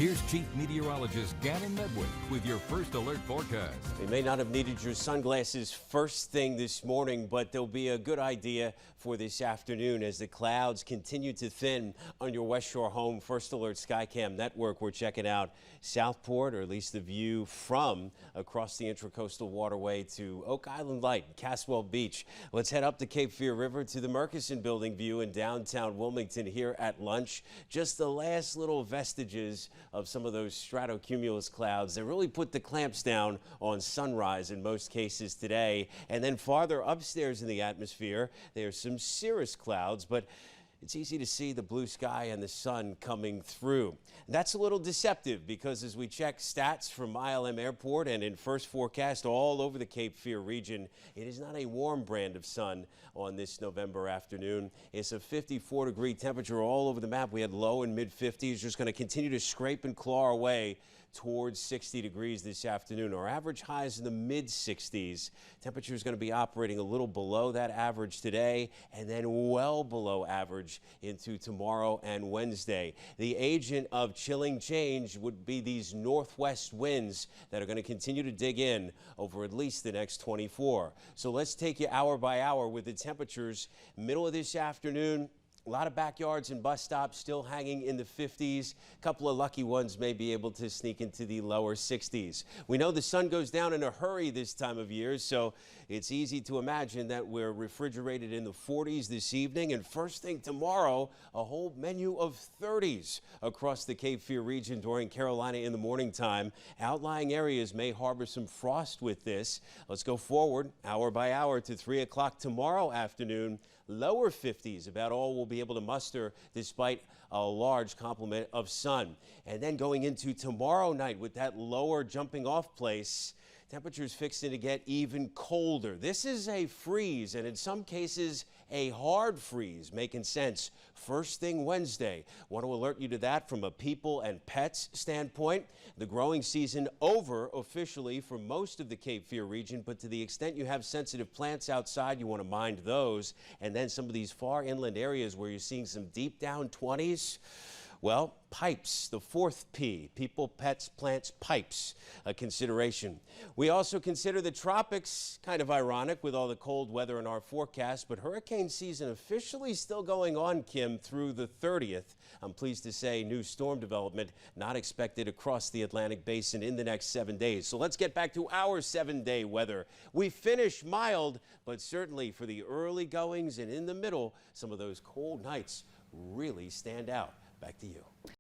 Here's Chief Meteorologist Gannon Medwick with your first alert forecast. You may not have needed your sunglasses first thing this morning, but they'll be a good idea for this afternoon as the clouds continue to thin on your West Shore home. First Alert Skycam network. We're checking out Southport, or at least the view from across the Intracoastal Waterway to Oak Island Light, Caswell Beach. Let's head up the Cape Fear River to the Murchison Building view in downtown Wilmington here at lunch. Just the last little vestiges of some of those stratocumulus clouds that really put the clamps down on sunrise in most cases today. And then farther upstairs in the atmosphere, there's some cirrus clouds, but it's easy to see the blue sky and the sun coming through. That's a little deceptive because as we check stats from ILM Airport and in first forecast all over the Cape Fear region, it is not a warm brand of sun on this November afternoon. It's a 54-degree temperature all over the map. We had low and mid-50s, just going to continue to scrape and claw our way towards 60 degrees this afternoon. Our average highs in the mid-60s. Temperature is going to be operating a little below that average today and then well below average into tomorrow and Wednesday. The agent of chilling change would be these northwest winds that are going to continue to dig in over at least the next 24. So let's take you hour by hour with the temperatures. Middle of this afternoon, a lot of backyards and bus stops still hanging in the 50s. A couple of lucky ones may be able to sneak into the lower 60s. We know the sun goes down in a hurry this time of year, so it's easy to imagine that we're refrigerated in the 40s this evening. And first thing tomorrow, a whole menu of 30s across the Cape Fear region during Carolina in the morning time. Outlying areas may harbor some frost with this. Let's go forward hour by hour to 3 o'clock tomorrow afternoon. Lower 50s, about all we'll be able to muster despite a large complement of sun. And then going into tomorrow night with that lower jumping off place, temperatures fixing to get even colder. This is a freeze, and in some cases a hard freeze, making sense first thing Wednesday. Want to alert you to that from a people and pets standpoint. The growing season over officially for most of the Cape Fear region, but to the extent you have sensitive plants outside, you want to mind those. And then some of these far inland areas where you're seeing some deep down 20s. Well, pipes, the fourth P, people, pets, plants, pipes, a consideration. We also consider the tropics, kind of ironic with all the cold weather in our forecast, but hurricane season officially still going on, Kim, through the 30th. I'm pleased to say new storm development not expected across the Atlantic basin in the next 7 days. So let's get back to our 7-day weather. We finish mild, but certainly for the early goings and in the middle, some of those cold nights really stand out. Back to you.